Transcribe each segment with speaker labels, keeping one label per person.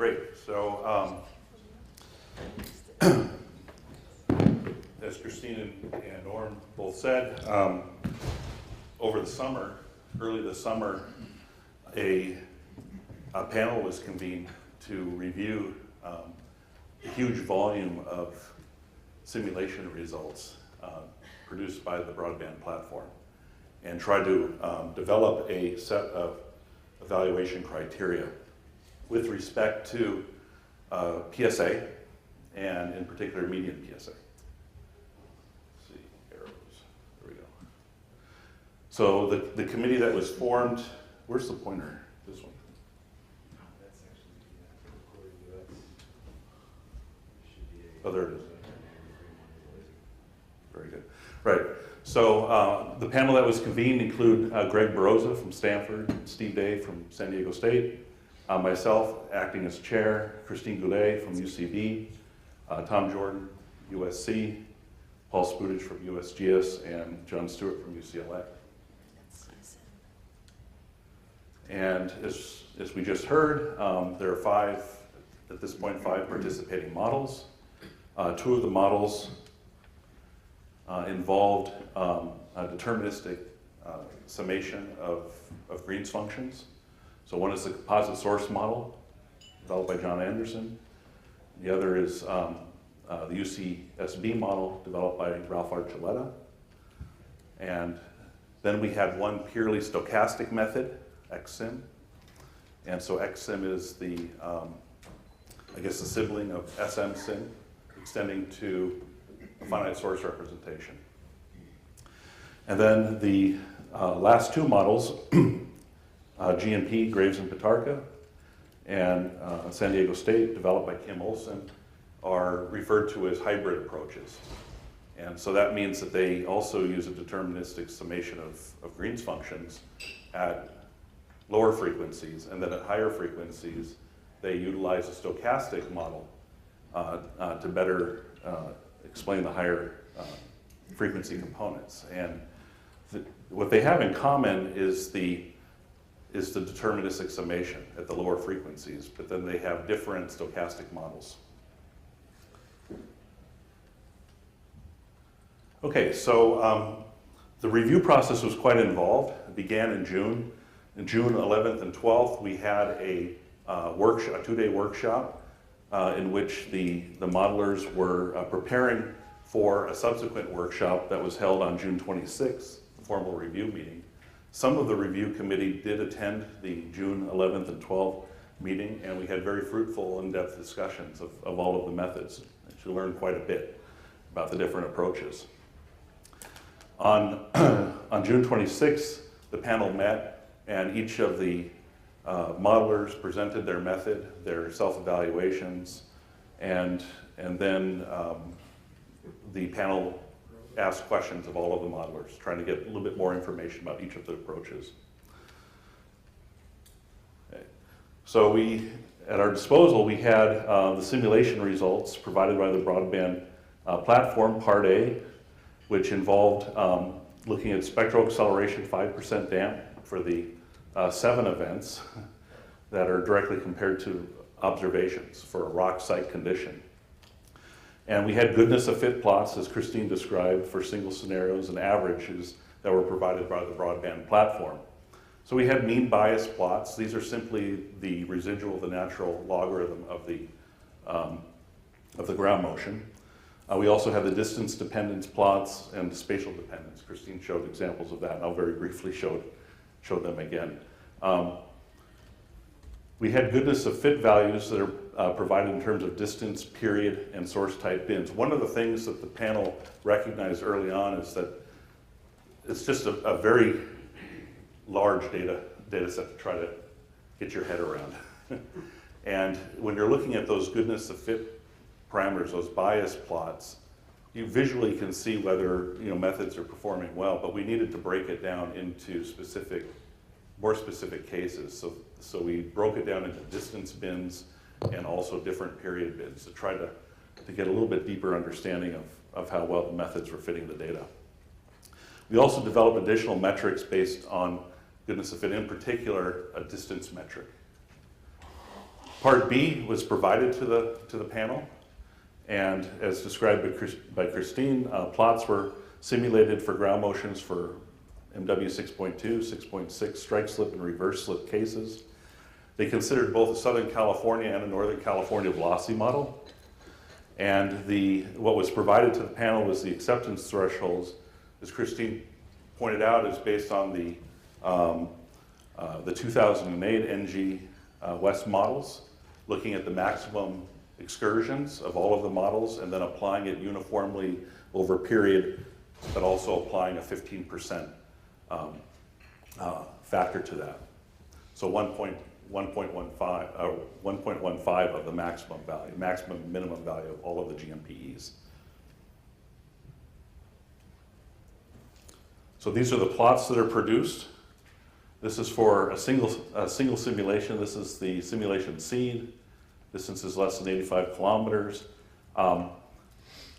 Speaker 1: Great. So as Christine and Norm both said, over the summer, early this summer, a panel was convened to review a huge volume of simulation results produced by the broadband platform and try to develop a set of evaluation criteria with respect to PSA and in particular median PSA. Let's see, arrows, there we go. So the committee that was formed, where's the pointer? This one.
Speaker 2: That's actually recorded US. Should be
Speaker 1: Oh, there it is. Very good. Right. So the panel that was convened include Greg Baroza from Stanford, Steve Day from San Diego State, myself acting as chair, Christine Goulet from UCB, Tom Jordan, USC, Paul Spudich from USGS, and John Stewart from UCLA. And as we just heard, there are at this point, five participating models. Two of the models involved a deterministic summation of Green's functions. So one is the composite source model developed by John Anderson. The other is the UCSB model developed by Ralph Archuleta. And then we had one purely stochastic method, XSIM. And so XSIM is the, I guess, the sibling of SMSIM, extending to finite source representation. And then the last two models, GNP, Graves and Pitarka, and San Diego State, developed by Kim Olson, are referred to as hybrid approaches. And so that means that they also use a deterministic summation of Green's functions at lower frequencies, and then at higher frequencies, they utilize a stochastic model to better explain the higher frequency components. And what they have in common is the deterministic summation at the lower frequencies, but then they have different stochastic models. Okay, so the review process was quite involved. It began in June. In June 11th and 12th, we had a two-day workshop in which the modelers were preparing for a subsequent workshop that was held on June 26th, the formal review meeting. Some of the review committee did attend the June 11th and 12th meeting, and we had very fruitful, in-depth discussions of all of the methods. We learned quite a bit about the different approaches. On June 26th, the panel met, and each of the modelers presented their method, their self-evaluations, and then the panel asked questions of all of the modelers, trying to get a little bit more information about each of the approaches. Okay. So at our disposal, we had the simulation results provided by the broadband platform, Part A, which involved looking at spectral acceleration 5% damp for the 7 events that are directly compared to observations for a rock site condition. And we had goodness of fit plots, as Christine described, for single scenarios and averages that were provided by the broadband platform. So we had mean bias plots. These are simply the residual of the natural logarithm of the ground motion. We also have the distance dependence plots and the spatial dependence. Christine showed examples of that, and I'll very briefly show them again. We had goodness of fit values that are provided in terms of distance, period, and source type bins. One of the things that the panel recognized early on is that it's just a very large data set to try to get your head around. And when you're looking at those goodness of fit parameters, those bias plots, you visually can see whether methods are performing well, but we needed to break it down into more specific cases. So we broke it down into distance bins and also different period bins to try to get a little bit deeper understanding of how well the methods were fitting the data. We also developed additional metrics based on goodness of fit, in particular a distance metric. Part B was provided to the panel, and as described by Christine, plots were simulated for ground motions for MW 6.2, 6.6 strike slip and reverse slip cases. They considered both a Southern California and a Northern California velocity model. And what was provided to the panel was the acceptance thresholds, as Christine pointed out, is based on the 2008 NG West models, looking at the maximum excursions of all of the models and then applying it uniformly over a period, but also applying a 15% factor to that. So 1.15 of the maximum value, maximum minimum value of all of the GMPEs. So these are the plots that are produced. This is for a single simulation. This is the simulation seed. Distance is less than 85 kilometers. Ground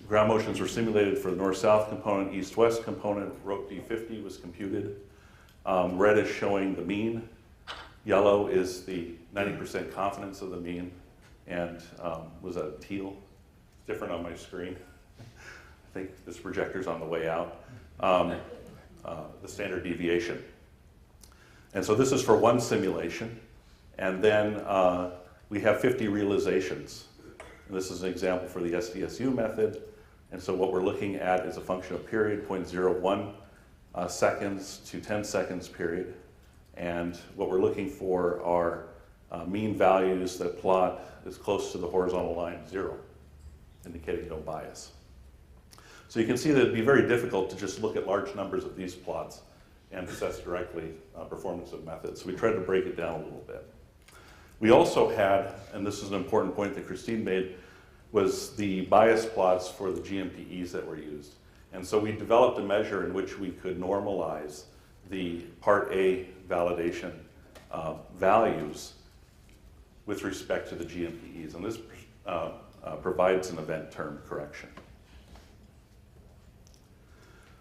Speaker 1: motions were simulated for the north-south component, east-west component. Rope D50 was computed. Red is showing the mean. Yellow is the 90% confidence of the mean. And was that teal? It's different on my screen. I think this projector's on the way out. The standard deviation. And so this is for one simulation. And then we have 50 realizations. And this is an example for the SDSU method. And so what we're looking at is a function of period, 0.01 seconds to 10 seconds period. And what we're looking for are mean values that plot as close to the horizontal line 0, indicating no bias. So you can see that it'd be very difficult to just look at large numbers of these plots and assess directly performance of methods. So we tried to break it down a little bit. We also had, and this is an important point that Christine made, was the bias plots for the GMPEs that were used. And so we developed a measure in which we could normalize the Part A validation values with respect to the GMPEs. And this provides an event term correction.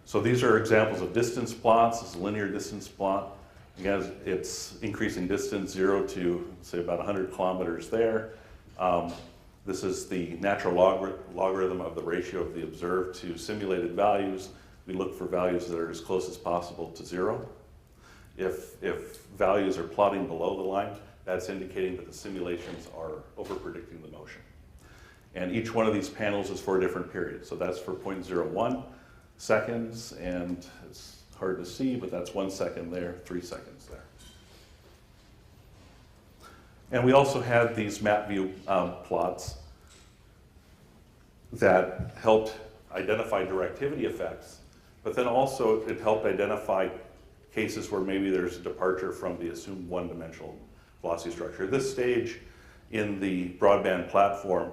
Speaker 1: So these are examples of distance plots. This is a linear distance plot. Again, it's increasing distance 0 to, say, about 100 kilometers there. This is the natural logarithm of the ratio of the observed to simulated values. We look for values that are as close as possible to 0. If values are plotting below the line, that's indicating that the simulations are over-predicting the motion. And each one of these panels is for a different period. So that's for 0.01 seconds, and it's hard to see, but that's 1 second there, 3 seconds there. And we also had these map view plots that helped identify directivity effects, but then also it helped identify cases where maybe there's a departure from the assumed one-dimensional velocity structure. At this stage in the broadband platform,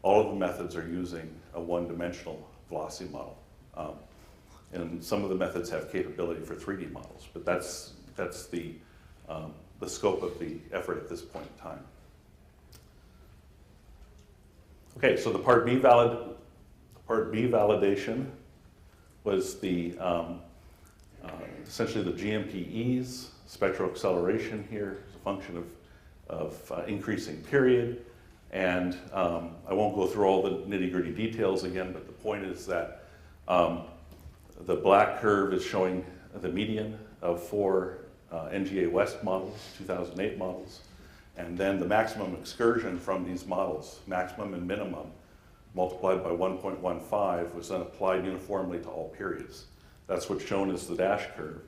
Speaker 1: all of the methods are using a one-dimensional velocity model. And some of the methods have capability for 3D models, but that's the scope of the effort at this point in time. Okay, so the Part B validation was the essentially the GMPEs, spectral acceleration here is a function of increasing period. And I won't go through all the nitty-gritty details again, but the point is that the black curve is showing the median of 4 NGA West models, 2008 models, and then the maximum excursion from these models, maximum and minimum, multiplied by 1.15 was then applied uniformly to all periods. That's what's shown as the dash curve.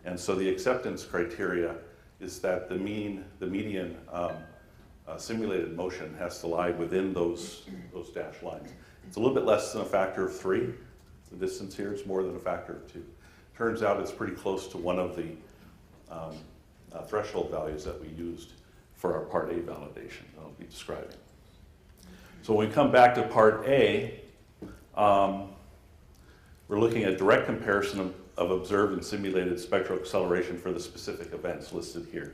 Speaker 1: And so the acceptance criteria is that the median simulated motion has to lie within those dashed lines. It's a little bit less than a factor of 3. The distance here is more than a factor of 2. Turns out it's pretty close to one of the threshold values that we used for our Part A validation that I'll be describing. So when we come back to Part A, we're looking at direct comparison of observed and simulated spectral acceleration for the specific events listed here.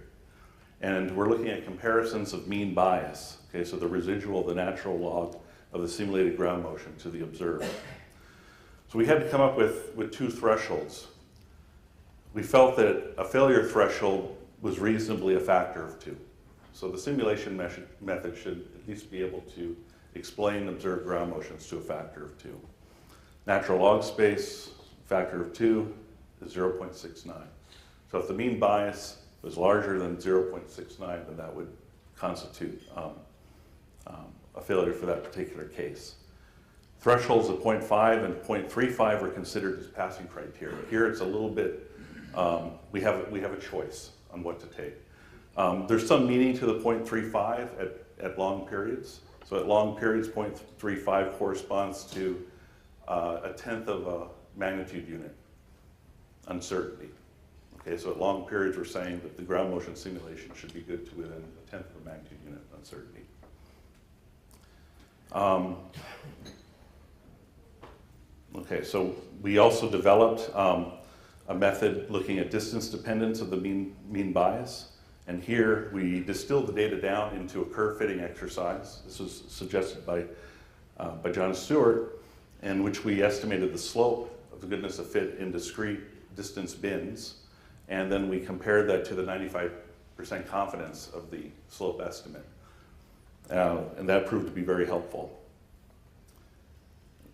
Speaker 1: And we're looking at comparisons of mean bias, okay, so the residual, the natural log of the simulated ground motion to the observed. So we had to come up with 2 thresholds. We felt that a failure threshold was reasonably a factor of 2. So the simulation method should at least be able to explain observed ground motions to a factor of 2. Natural log space, factor of 2 is 0.69. So if the mean bias was larger than 0.69, then that would constitute a failure for that particular case. Thresholds of 0.5 and 0.35 are considered as passing criteria. Here it's a little bit, we have a choice on what to take. There's some meaning to the 0.35 at long periods. So at long periods, 0.35 corresponds to a tenth of a magnitude unit uncertainty. Okay, so at long periods, we're saying that the ground motion simulation should be good to within a tenth of a magnitude unit uncertainty. Okay, so we also developed a method looking at distance dependence of the mean bias. And here we distilled the data down into a curve fitting exercise. This was suggested by John Stewart, in which we estimated the slope of the goodness of fit in discrete distance bins. And then we compared that to the 95% confidence of the slope estimate. And that proved to be very helpful.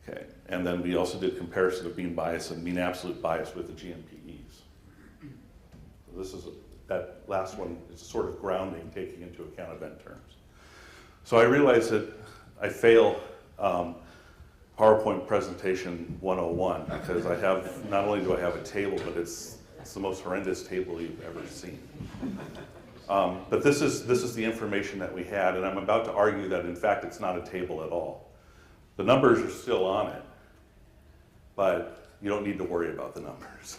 Speaker 1: Okay, and then we also did comparison of mean bias and mean absolute bias with the GMPEs. So this is that last one is a sort of grounding, taking into account event terms. So I realized that I fail PowerPoint presentation 101 because I have, not only do I have a table, but it's the most horrendous table you've ever seen. But this is the information that we had, and I'm about to argue that in fact it's not a table at all. The numbers are still on it, but you don't need to worry about the numbers.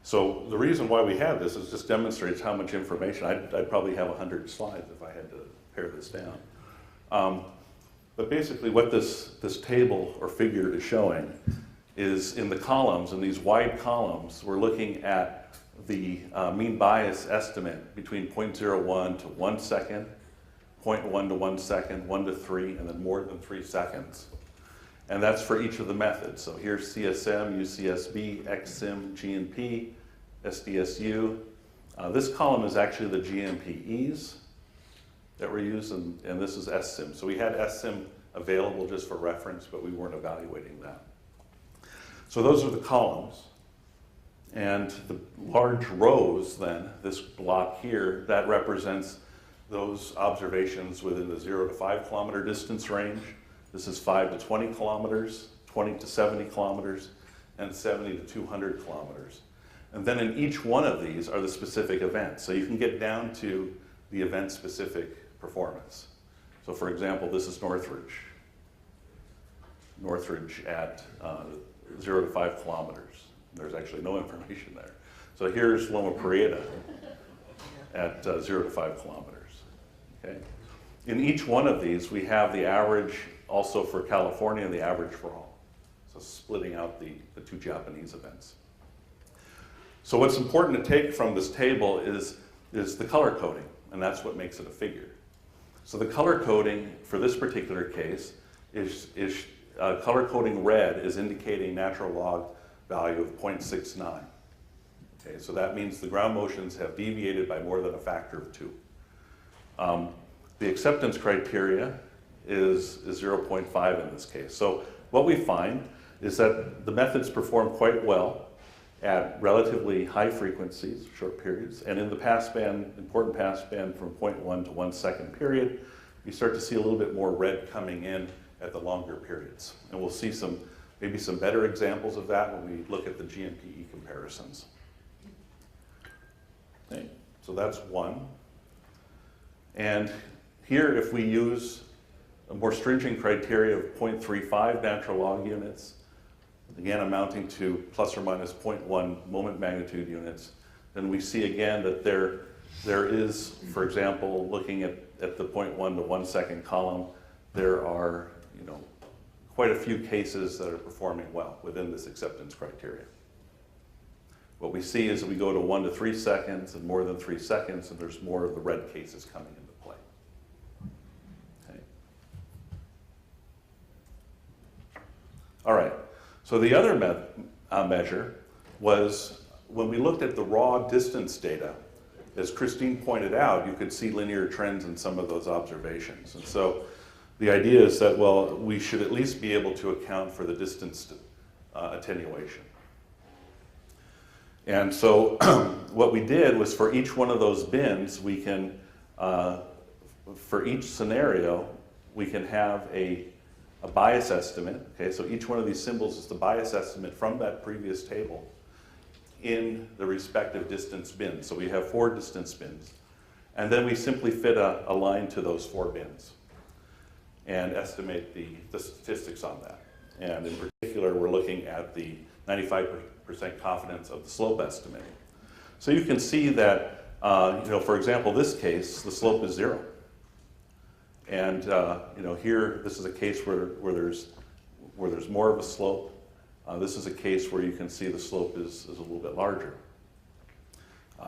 Speaker 1: So the reason why we have this is just demonstrates how much information. I'd probably have 100 slides if I had to pare this down. But basically what this table or figure is showing is in the columns, in these wide columns, we're looking at the mean bias estimate between 0.01 to 1 second, 0.1 to 1 second, 1 to 3, and then more than 3 seconds. And that's for each of the methods. So here's CSM, UCSB, XSIM, GNP, SDSU. This column is actually the GMPEs that were used, and this is SSIM. So we had SSIM available just for reference, but we weren't evaluating that. So those are the columns. And the large rows then, this block here, that represents those observations within the 0 to 5 kilometer distance range. This is 5 to 20 kilometers, 20 to 70 kilometers, and 70 to 200 kilometers. And then in each one of these are the specific events. So you can get down to the event-specific performance. So for example, this is Northridge. Northridge at 0 to 5 kilometers. There's actually no information there. So here's Loma Prieta at 0 to 5 kilometers. Okay? In each one of these, we have the average also for California and the average for all. So splitting out the two Japanese events. So what's important to take from this table is the color coding, and that's what makes it a figure. So the color coding for this particular case is color coding red is indicating natural log value of 0.69. Okay, so that means the ground motions have deviated by more than a factor of 2. The acceptance criteria is 0.5 in this case. So what we find is that the methods perform quite well at relatively high frequencies, short periods, and in the passband, important passband from 0.1 to 1 second period, you start to see a little bit more red coming in at the longer periods. And we'll see maybe some better examples of that when we look at the GMPE comparisons. Okay, so that's one. And here, if we use a more stringent criteria of 0.35 natural log units, again amounting to plus or minus 0.1 moment magnitude units, then we see again that there is, for example, looking at the 0.1 to 1 second column, there are quite a few cases that are performing well within this acceptance criteria. What we see is that we go to 1 to 3 seconds and more than 3 seconds, and there's more of the red cases coming into play. Okay. All right. So the other measure was when we looked at the raw distance data as Christine pointed out, you could see linear trends in some of those observations. And so the idea is that, well, we should at least be able to account for the distance attenuation. And so what we did was for each one of those bins, we can, for each scenario, we can have a bias estimate. Okay, so each one of these symbols is the bias estimate from that previous table in the respective distance bins. So we have 4 distance bins. And then we simply fit a line to those 4 bins and estimate the statistics on that. And in particular, we're looking at the 95% confidence of the slope estimating. So you can see that, for example, this case, the slope is 0. And here, this is a case where there's more of a slope. This is a case where you can see the slope is a little bit larger,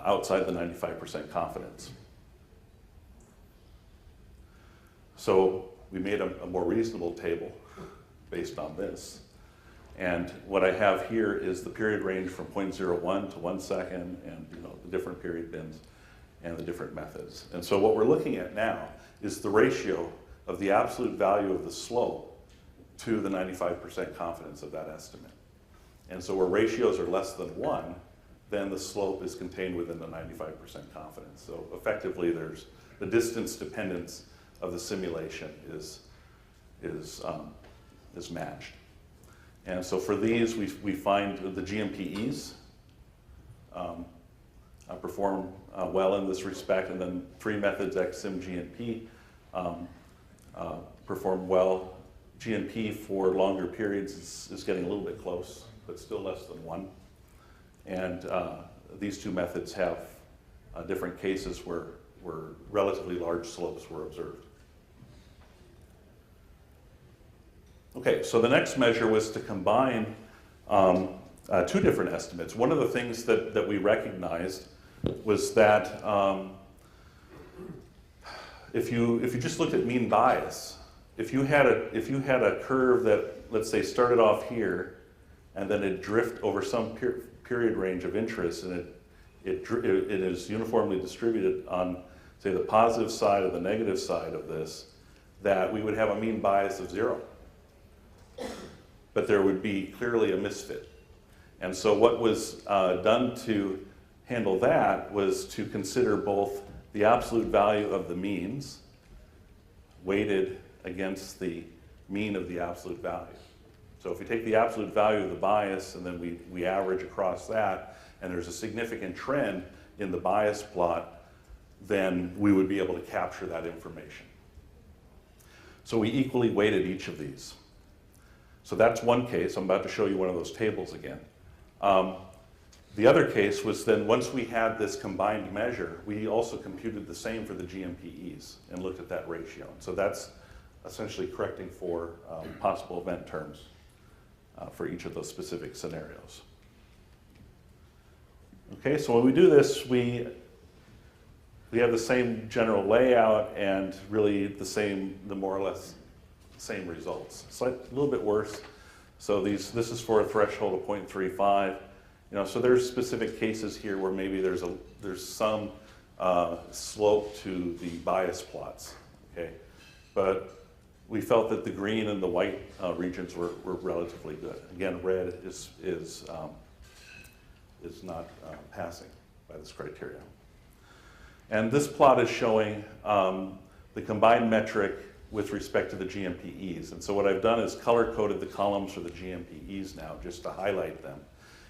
Speaker 1: outside the 95% confidence. So we made a more reasonable table based on this. And what I have here is the period range from 0.01 to 1 second, and the different period bins and the different methods. And so what we're looking at now is the ratio of the absolute value of the slope to the 95% confidence of that estimate. And so where ratios are less than 1, then the slope is contained within the 95% confidence. So effectively, there's the distance dependence of the simulation is matched. And so for these, we find the GMPEs perform well in this respect, and then 3 methods, XSIM, GNP, perform well. GNP for longer periods is getting a little bit close, but still less than 1. And these 2 methods have different cases where relatively large slopes were observed. Okay, so the next measure was to combine 2 different estimates. One of the things that we recognized was that if you just looked at mean bias, if you had a curve that, let's say, started off here and then it drift over some period range of interest, and it is uniformly distributed on, say, the positive side or the negative side of this, that we would have a mean bias of 0. But there would be clearly a misfit. And so what was done to handle that was to consider both the absolute value of the means weighted against the mean of the absolute value. So if we take the absolute value of the bias and then we average across that, and there's a significant trend in the bias plot, then we would be able to capture that information. So we equally weighted each of these. So that's one case. I'm about to show you one of those tables again. The other case was then, once we had this combined measure, we also computed the same for the GMPEs and looked at that ratio. So that's essentially correcting for possible event terms for each of those specific scenarios. Okay, so when we do this, we have the same general layout and really the more or less same results. It's like a little bit worse. So this is for a threshold of 0.35. So there's specific cases here where maybe there's some slope to the bias plots. Okay, but we felt that the green and the white regions were relatively good. Again, red is not passing by this criteria. And this plot is showing the combined metric with respect to the GMPEs. And so what I've done is color-coded the columns for the GMPEs now, just to highlight them.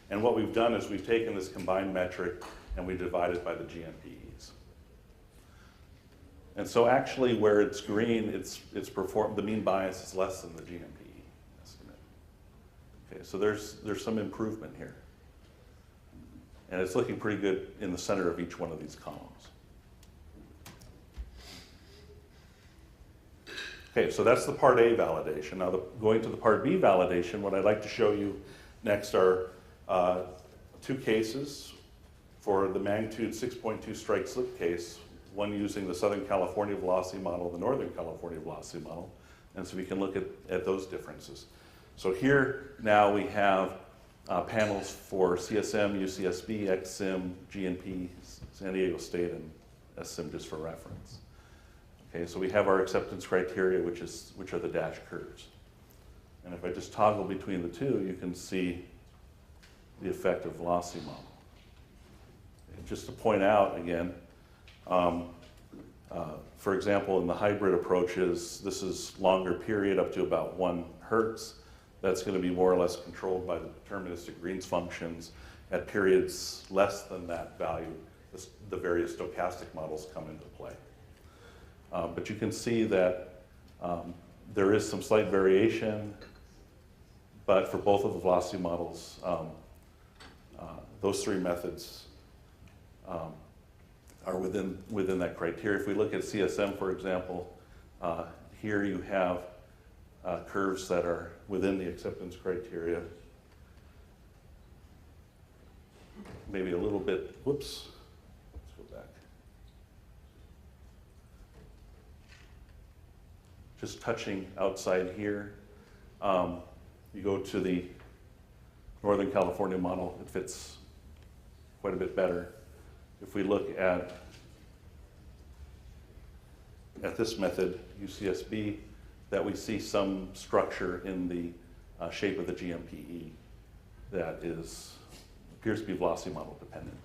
Speaker 1: And what we've done is we've taken this combined metric and we divide it by the GMPEs. And so actually where it's green, the mean bias is less than the GMPE estimate. Okay, so there's some improvement here. And it's looking pretty good in the center of each one of these columns. Okay, so that's the Part A validation. Now, going to the Part B validation, what I'd like to show you next are 2 cases for the magnitude 6.2 strike slip case, one using the Southern California velocity model, the Northern California velocity model, and so we can look at those differences. So here now we have panels for CSM, UCSB, XSIM, GNP, San Diego State, and SSIM just for reference. Okay, so we have our acceptance criteria, which are the dashed curves. And if I just toggle between the two, you can see the effect of velocity model. And just to point out again, for example, in the hybrid approaches, this is longer period up to about 1 hertz. That's going to be more or less controlled by the deterministic Green's functions. At periods less than that value, the various stochastic models come into play. But you can see that there is some slight variation, but for both of the velocity models, those 3 methods are within that criteria. If we look at CSM, for example, here you have curves that are within the acceptance criteria. Maybe a little bit, whoops, let's go back. Just touching outside here. You go to the Northern California model, it fits quite a bit better. If we look at this method, UCSB, that we see some structure in the shape of the GMPE that appears to be velocity model dependent.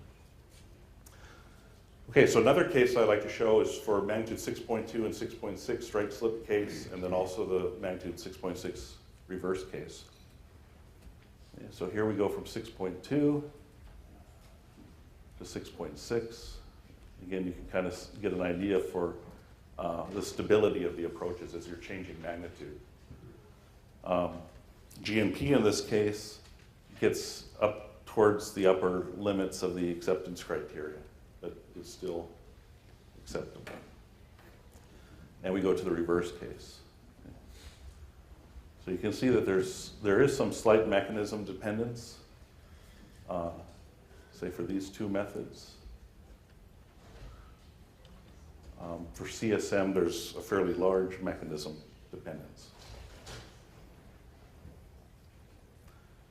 Speaker 1: Okay, so another case I'd like to show is for magnitude 6.2 and 6.6 strike slip case, and then also the magnitude 6.6 reverse case. Okay, so here we go from 6.2 to 6.6. Again, you can kind of get an idea for the stability of the approaches as you're changing magnitude. GMP in this case gets up towards the upper limits of the acceptance criteria, but is still acceptable. And we go to the reverse case. So you can see that there is some slight mechanism dependence, say for these 2 methods. For CSM, there's a fairly large mechanism dependence.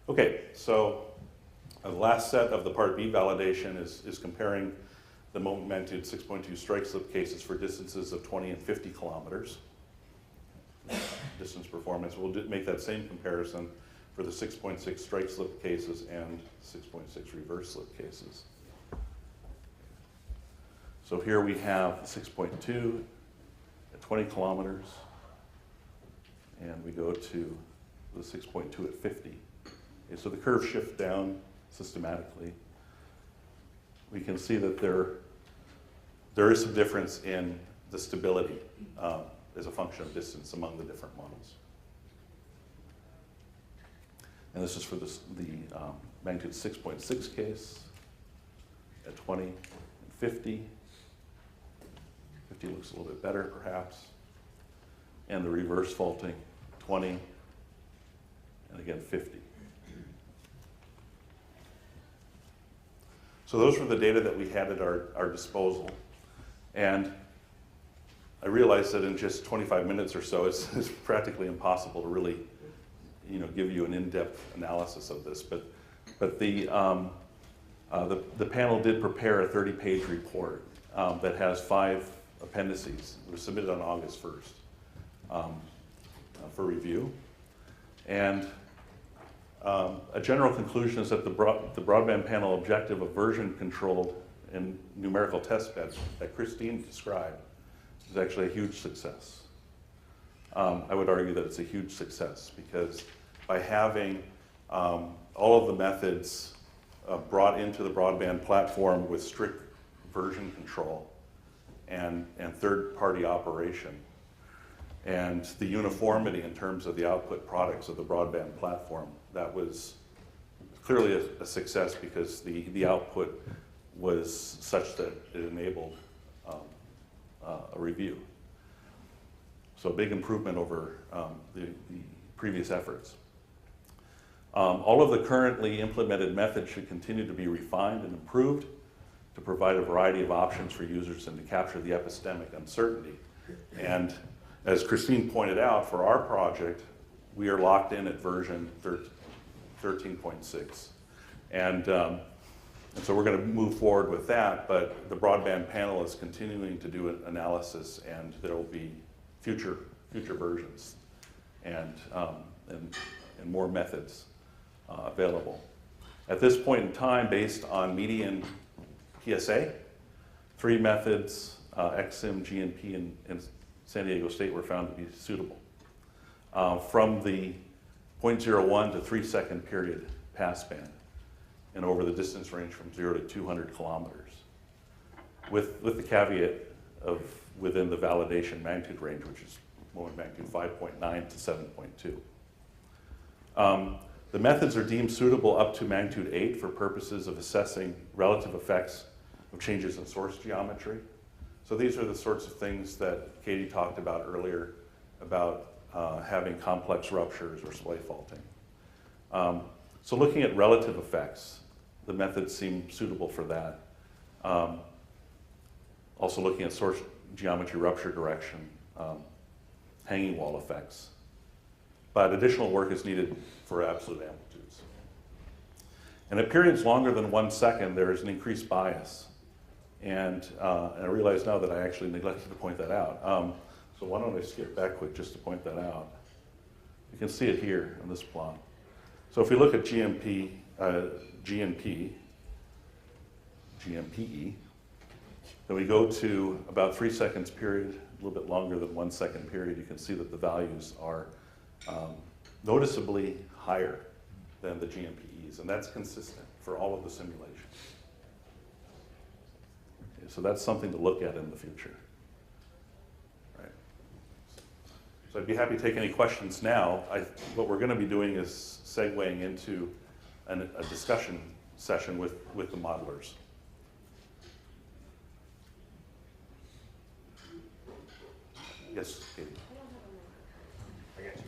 Speaker 1: Okay, so the last set of the Part B validation is comparing the moment magnitude 6.2 strike slip cases for distances of 20 and 50 kilometers. Distance performance. We'll make that same comparison for the 6.6 strike slip cases and 6.6 reverse slip cases. So here we have 6.2 at 20 kilometers, and we go to the 6.2 at 50. Okay, so the curves shift down systematically. We can see that there is some difference in the stability as a function of distance among the different models. And this is for the magnitude 6.6 case at 20 and 50. 50 looks a little bit better, perhaps. And the reverse faulting, 20, and again, 50. So those were the data that we had at our disposal. And I realized that in just 25 minutes or so, it's practically impossible to really, give you an in-depth analysis of this. But the panel did prepare a 30-page report that has 5 appendices. It was submitted on August 1st for review. And a general conclusion is that the broadband panel objective of version control and numerical test beds that Christine described is actually a huge success. I would argue that it's a huge success because by having all of the methods brought into the broadband platform with strict version control and third-party operation, and the uniformity in terms of the output products of the broadband platform, that was clearly a success because the output was such that it enabled a review. So a big improvement over the previous efforts. All of the currently implemented methods should continue to be refined and improved to provide a variety of options for users and to capture the epistemic uncertainty. And as Christine pointed out, for our project, we are locked in at version 13.6. And so we're going to move forward with that, but the broadband panel is continuing to do an analysis, and there will be future versions and more methods available. At this point in time, based on median PSA, 3 methods, XSIM, GNP, and San Diego State were found to be suitable. From the 0.01 to 3 second period passband, and over the distance range from 0 to 200 kilometers, with the caveat of within the validation magnitude range, which is moment magnitude 5.9 to 7.2. The methods are deemed suitable up to magnitude 8 for purposes of assessing relative effects of changes in source geometry. So these are the sorts of things that Katie talked about earlier about having complex ruptures or splay faulting. So looking at relative effects, the methods seem suitable for that. Also looking at source geometry rupture direction, hanging wall effects. But additional work is needed for absolute amplitudes. And at periods longer than 1 second, there is an increased bias. And I realize now that I actually neglected to point that out. So why don't I skip back quick just to point that out. You can see it here in this plot. So if we look at GMPE, then we go to about 3 seconds period, a little bit longer than 1 second period. You can see that the values are noticeably higher than the GMPEs, and that's consistent for all of the simulations. Okay, so that's something to look at in the future. Right. So I'd be happy to take any questions now. What we're going to be doing is segueing into a discussion session with the modelers. Yes, Katie.
Speaker 2: I got you.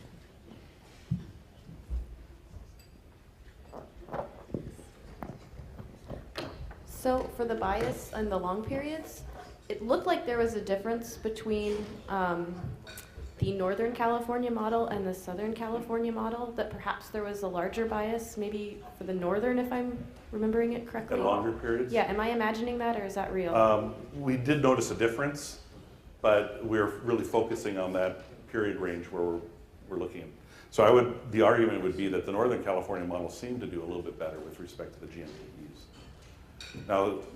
Speaker 3: So for the bias and the long periods, it looked like there was a difference between the Northern California model and the Southern California model, that perhaps there was a larger bias, maybe for the Northern, if I'm remembering it correctly.
Speaker 1: At longer periods?
Speaker 3: Yeah, am I imagining that, or is that real?
Speaker 1: We did notice a difference, but we're really focusing on that period range where we're looking at. So the argument would be that the Northern California model seemed to do a little bit better with respect to the GMPEs.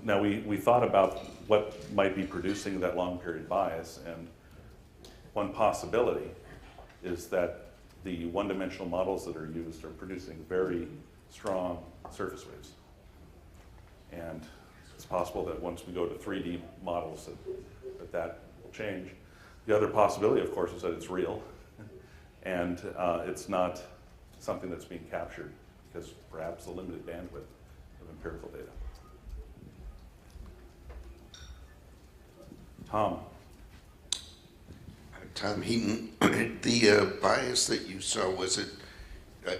Speaker 1: Now we thought about what might be producing that long period bias, and one possibility is that the one-dimensional models that are used are producing very strong surface waves. And it's possible that once we go to 3D models that will change. The other possibility, of course, is that it's real and it's not something that's being captured because perhaps the limited bandwidth of empirical data. Tom.
Speaker 4: Tom Heaton, the bias that you saw, was it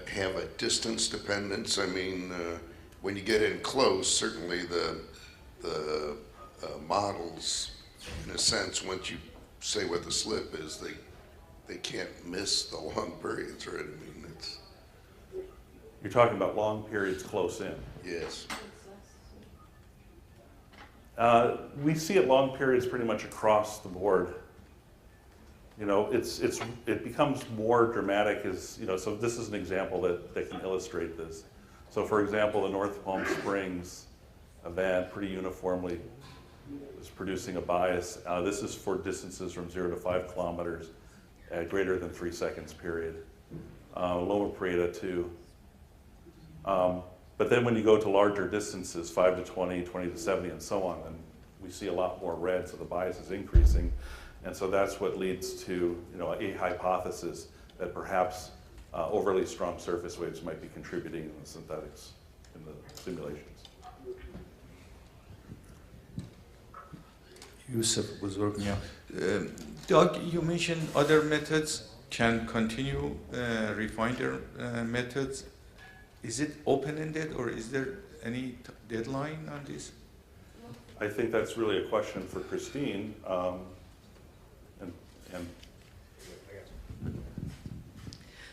Speaker 4: have a distance dependence? I mean, when you get in close, certainly the models, in a sense, once you say what the slip is, they can't miss the long periods, right? I mean, it's...
Speaker 1: You're talking about long periods close in.
Speaker 4: Yes.
Speaker 1: We see it long periods pretty much across the board. You know, it becomes more dramatic as, you know, so this is an example that can illustrate this. So for example, the North Palm Springs event pretty uniformly is producing a bias. This is for distances from 0 to 5 kilometers at greater than 3 seconds period. Loma Prieta too. But then when you go to larger distances, 5 to 20, 20 to 70, and so on, then we see a lot more red, so the bias is increasing. And so that's what leads to, you know, a hypothesis that perhaps overly strong surface waves might be contributing in the synthetics, in the simulations.
Speaker 5: Yusuf Buzurg, yeah. Doug, you mentioned other methods can continue, refiner methods. Is it open-ended, or is there any deadline on this?
Speaker 1: I think that's really a question for Christine. And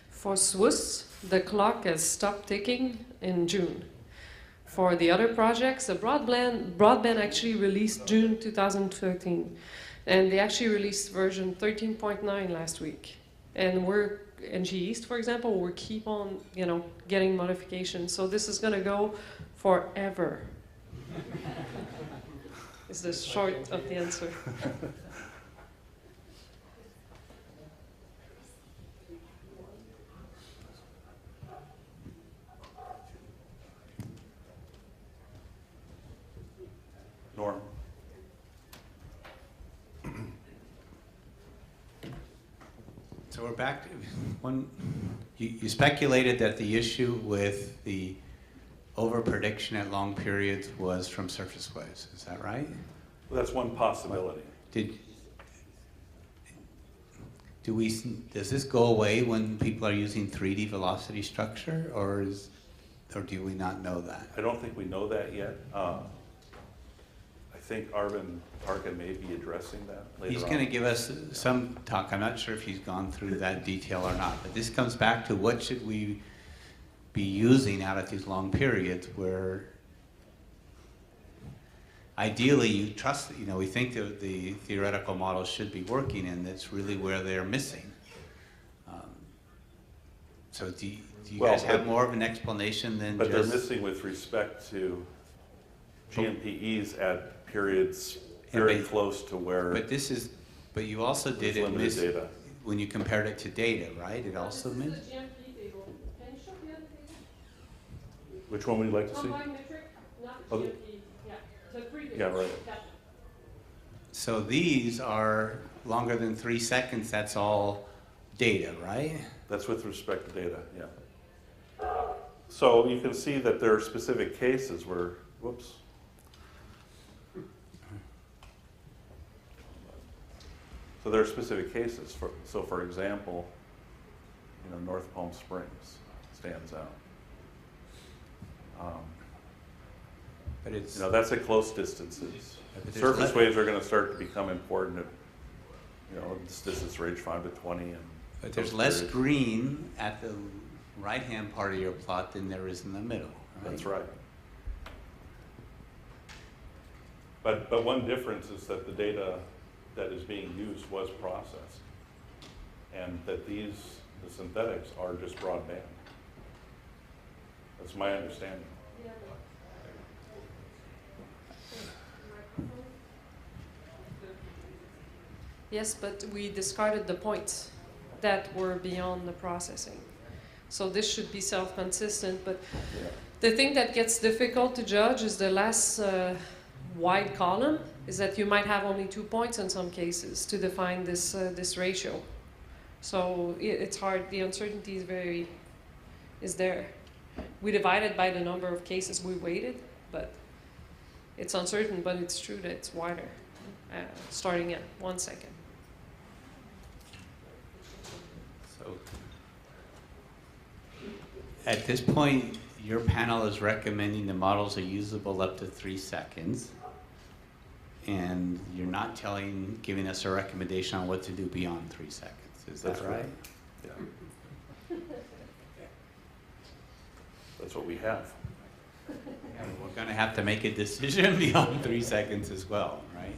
Speaker 6: For Swiss
Speaker 2: the clock has stopped ticking in June. For the other projects, the broadband actually released June 2013, and they actually released version 13.9 last week. And we're NG East, for example, we keep on, getting modifications. So this is going to go forever. Is the short of the answer.
Speaker 1: Norm?
Speaker 6: So we're back to one. You speculated that the issue with the over-prediction at long periods was from surface waves. Is that right?
Speaker 1: Well, that's one possibility.
Speaker 6: Does this go away when people are using 3D velocity structure, or do we not know that?
Speaker 1: I don't think we know that yet. I think Arvin Tarkin may be addressing that later
Speaker 6: He's
Speaker 1: on.
Speaker 6: going to give us some talk. I'm not sure if he's gone through that detail or not, but this comes back to what should we be using out at these long periods where ideally you trust, we think that the theoretical models should be working, and that's really where they're missing. So do you guys have more of an explanation than
Speaker 1: But
Speaker 6: just...
Speaker 1: they're missing with respect to GMPEs at periods very close to where
Speaker 6: But you also did
Speaker 1: there's
Speaker 6: it
Speaker 1: limited data.
Speaker 6: when you compared it to data, right? It also missed.
Speaker 1: Which one would you like to see? Oh, yeah, right.
Speaker 6: So these are longer than 3 seconds. That's all data, right?
Speaker 1: That's with respect to data, yeah. So you can see that there are specific cases where, whoops. So there are specific cases. So for example, North Palm Springs stands out.
Speaker 6: But it's
Speaker 1: That's at close distances.
Speaker 6: but there's
Speaker 1: Surface waves are going to start to become important at, this distance range 5 to 20.
Speaker 6: But there's
Speaker 1: those
Speaker 6: less
Speaker 1: periods.
Speaker 6: green at the right-hand part of your plot than there is in the middle. Right?
Speaker 1: That's right. But one difference is that the data that is being used was processed, and that the synthetics are just broadband. That's my understanding.
Speaker 2: Yes, but we discarded the points that were beyond the processing. So this should be self-consistent, but the thing that gets difficult to judge is the last wide column, is that you might have only 2 points in some cases to define this, this ratio. So it's hard, the uncertainty is there. We divided by the number of cases we weighted, but it's uncertain, but it's true that it's wider, starting at 1 second.
Speaker 6: So at this point, your panel is recommending the models are usable up to 3 seconds, and you're not giving us a recommendation on what to do beyond 3 seconds. Is that
Speaker 1: That's
Speaker 6: right?
Speaker 1: Yeah. That's what we have.
Speaker 6: And we're going to have to make a decision beyond 3 seconds as well, right?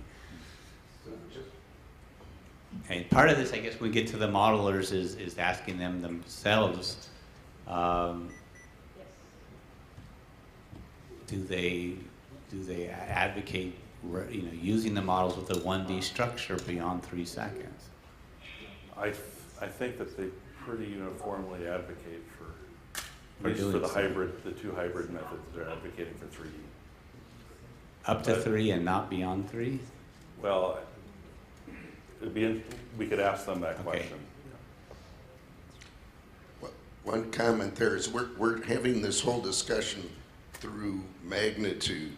Speaker 6: And part of this, I guess, when we get to the modelers, is asking them themselves, do they advocate, using the models with a 1D structure beyond 3 seconds?
Speaker 1: I think that they pretty uniformly advocate for,
Speaker 6: For
Speaker 1: at least for
Speaker 6: doing
Speaker 1: the
Speaker 6: so.
Speaker 1: hybrid, the 2 hybrid methods, they're advocating for 3D.
Speaker 6: Up to
Speaker 1: But-
Speaker 6: 3 and not beyond 3?
Speaker 1: Well, we could ask them that
Speaker 6: Okay.
Speaker 1: question.
Speaker 4: Well, one comment there is we're having this whole discussion through magnitude,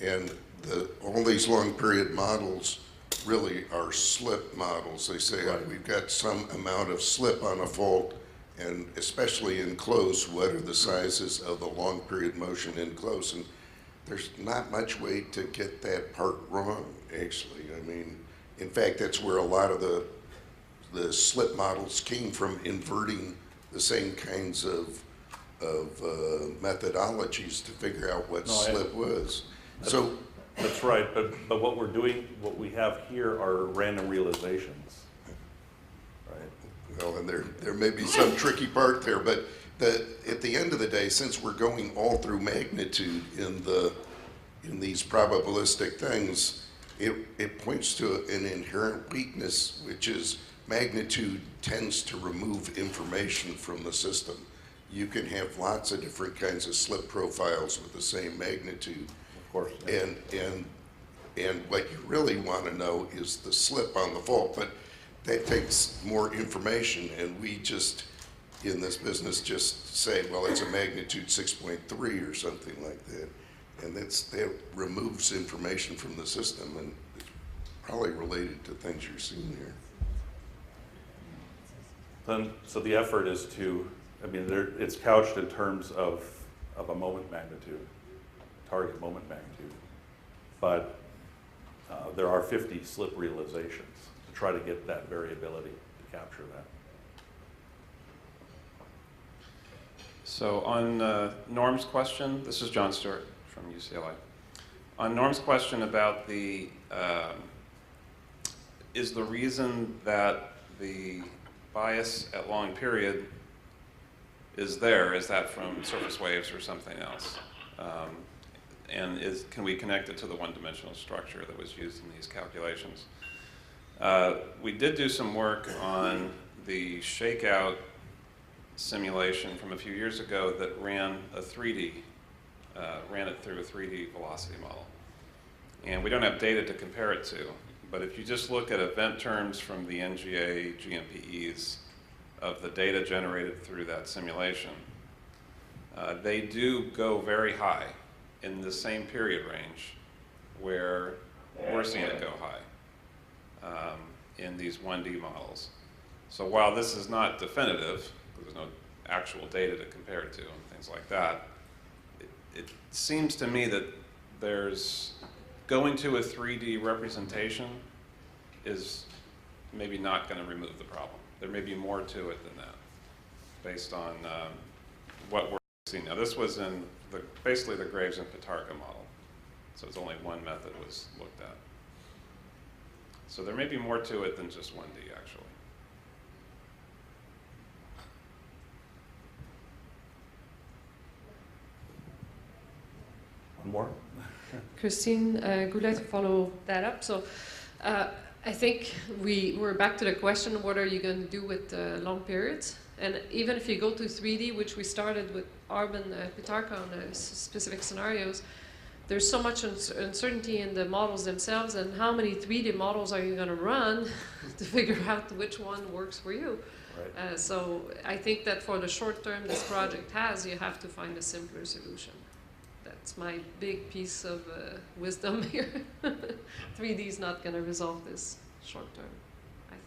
Speaker 4: and all these long period models really are slip models. They say
Speaker 1: Right.
Speaker 4: we've got some amount of slip on a fault, and especially in close, what are the sizes of the long period motion in close? And there's not much way to get that part wrong, actually. I mean, in fact, that's where a lot of the slip models came from, inverting the same kinds of methodologies to figure out what
Speaker 1: No,
Speaker 4: slip was. So,
Speaker 1: That's right, but what we're doing, what we have here are random realizations, right?
Speaker 4: well, and there may be some tricky part there, but at the end of the day, since we're going all through magnitude in these probabilistic things, it points to an inherent weakness, which is magnitude tends to remove information from the system. You can have lots of different kinds of slip profiles with the same magnitude.
Speaker 1: Of course. Yeah.
Speaker 4: And what you really want to know is the slip on the fault, but that takes more information, and we just, in this business, just say, well, it's a magnitude 6.3 or something like that. And that removes information from the system, and it's probably related to things you're seeing here.
Speaker 1: So the effort is to, I mean, it's couched in terms of a moment magnitude, target moment magnitude. But there are 50 slip realizations to try to get that variability, to capture that.
Speaker 7: So on Norm's question, this is John Stewart from UCLA. On Norm's question about the, is the reason that the bias at long period is that from surface waves or something else? And can we connect it to the one-dimensional structure that was used in these calculations? We did do some work on the shakeout simulation from a few years ago that ran a 3D, ran it through a 3D velocity model. And we don't have data to compare it to, but if you just look at event terms from the NGA GMPEs of the data generated through that simulation, they do go very high in the same period range where we're seeing it go high in these 1D models. So while this is not definitive, there's no actual data to compare it to and things like that, it seems to me that there's going to a 3D representation is maybe not going to remove the problem. There may be more to it than that based on what we're seeing. Now this was in basically the Graves and Pitarka model, so it's only one method was looked at. So there may be more to it than just 1D actually.
Speaker 1: One more?
Speaker 2: Christine Goulet to follow that up. So I think we're back to the question, what are you going to do with long periods? And even if you go to 3D, which we started with Arben Pitarka on specific scenarios, there's so much uncertainty in the models themselves, and how many 3D models are you going to run to figure out which one works for you?
Speaker 1: Right.
Speaker 2: So I think that for the short term this project has, you have to find a simpler solution. That's my big piece of wisdom here. 3D is not going to resolve this short term, I think.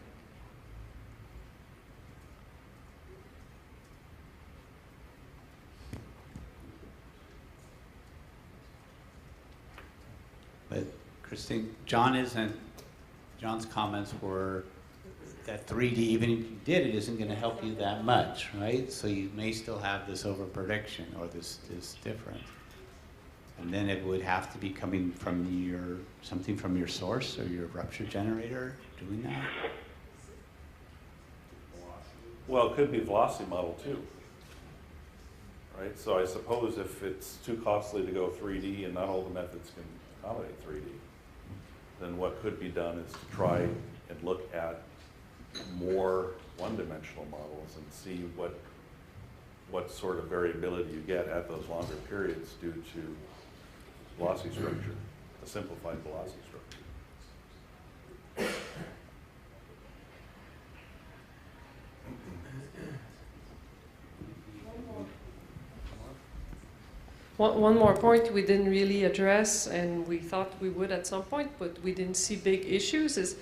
Speaker 6: But Christine, John's comments were that 3D, even if you did, it isn't going to help you that much, right? So you may still have this overprediction or this difference. And then it would have to be coming from something from your source or your rupture generator doing that?
Speaker 1: Well, it could be velocity model too, right? So I suppose if it's too costly to go 3D and not all the methods can accommodate 3D, then what could be done is to try and look at more one-dimensional models and see what sort of variability you get at those longer periods due to velocity structure, a simplified velocity structure.
Speaker 2: One more point we didn't really address, and we thought we would at some point, but we didn't see big issues, is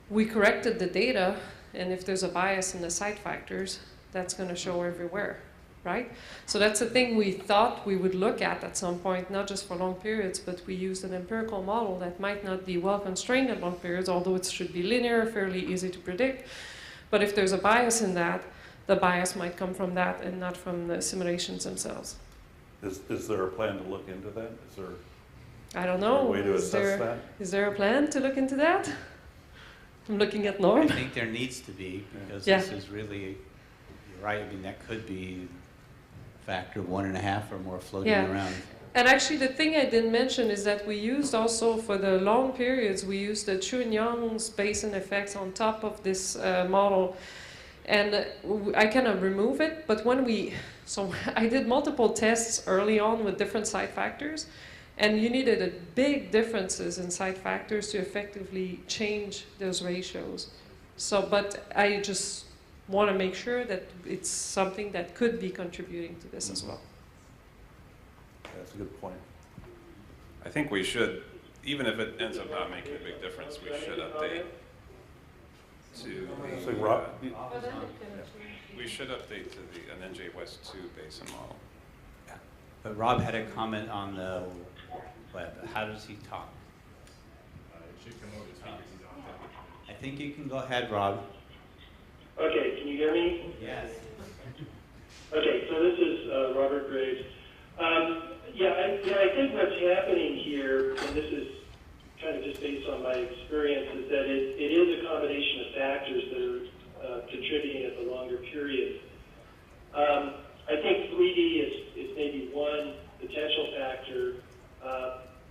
Speaker 2: we corrected the data, and if there's a bias in the side factors, that's going to show everywhere, right? So that's the thing we thought we would look at some point, not just for long periods, but we used an empirical model that might not be well constrained at long periods, although it should be linear, fairly easy to predict. But if there's a bias in that, the bias might come from that and not from the simulations themselves.
Speaker 1: Is there a plan to look into that? Is there
Speaker 2: I don't
Speaker 1: a
Speaker 2: know.
Speaker 1: way to assess that?
Speaker 2: Is there a plan to look into that? I'm looking at
Speaker 6: I
Speaker 2: Norm.
Speaker 6: think there needs to be, because
Speaker 2: Yeah.
Speaker 6: this is really, you're right, I mean, that could be a factor of 1.5 or more floating
Speaker 2: Yeah.
Speaker 6: around.
Speaker 2: And actually, the thing I didn't mention is that we used also for the long periods, we used the Chun-Young's basin effects on top of this model. And I kind of remove it, but when so I did multiple tests early on with different side factors, and you needed a big differences in side factors to effectively change those ratios. So, but I just want to make sure that it's something that could be contributing to this as well.
Speaker 1: That's a good point.
Speaker 7: I think we should, even if it ends up not making a big difference, we should update to
Speaker 1: So
Speaker 7: the,
Speaker 1: Rob,
Speaker 7: we should update to an NJ West 2 basin model.
Speaker 6: But Rob had a comment on the web. How does he talk? I think you can go ahead, Rob.
Speaker 8: Okay, can you hear me?
Speaker 6: Yes.
Speaker 8: Okay, so this is Robert Graves. I think what's happening here, and this is kind of just based on my experience, is that it is a combination of factors that are contributing at the longer periods. I think 3D is maybe one potential factor,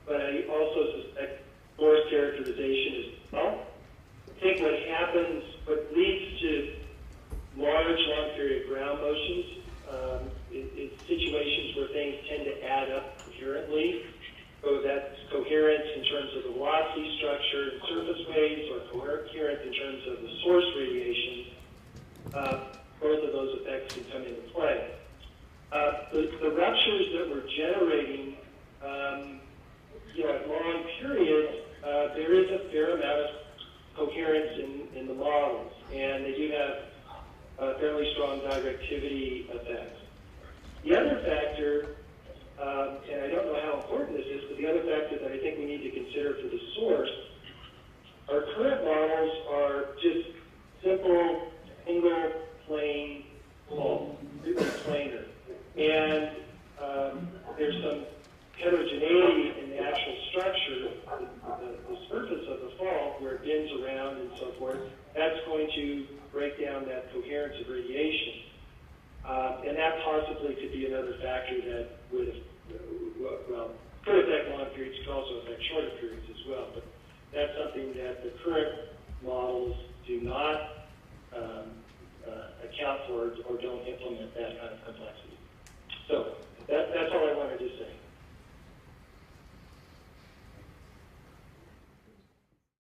Speaker 8: but I also suspect force characterization is well. I think what leads to large, long period ground motions is situations where things tend to add up coherently. So that's coherence in terms of the velocity structure and surface waves, or coherence in terms of the source radiation. Both of those effects can come into play. The ruptures that we're generating, at long periods, there is a fair amount of coherence in the models, and they do have fairly strong directivity effects. The other factor, and I don't know how important this is, but the other factor that I think we need to consider for the source, our current models are just simple, single plane fault, really planar. And there's some heterogeneity in the actual structure, the surface of the fault, where it bends around and so forth. That's going to break down that coherence of radiation. And that possibly could be another factor that could affect long periods, could also affect shorter periods as well. But that's something that the current models do not account for or don't implement that kind of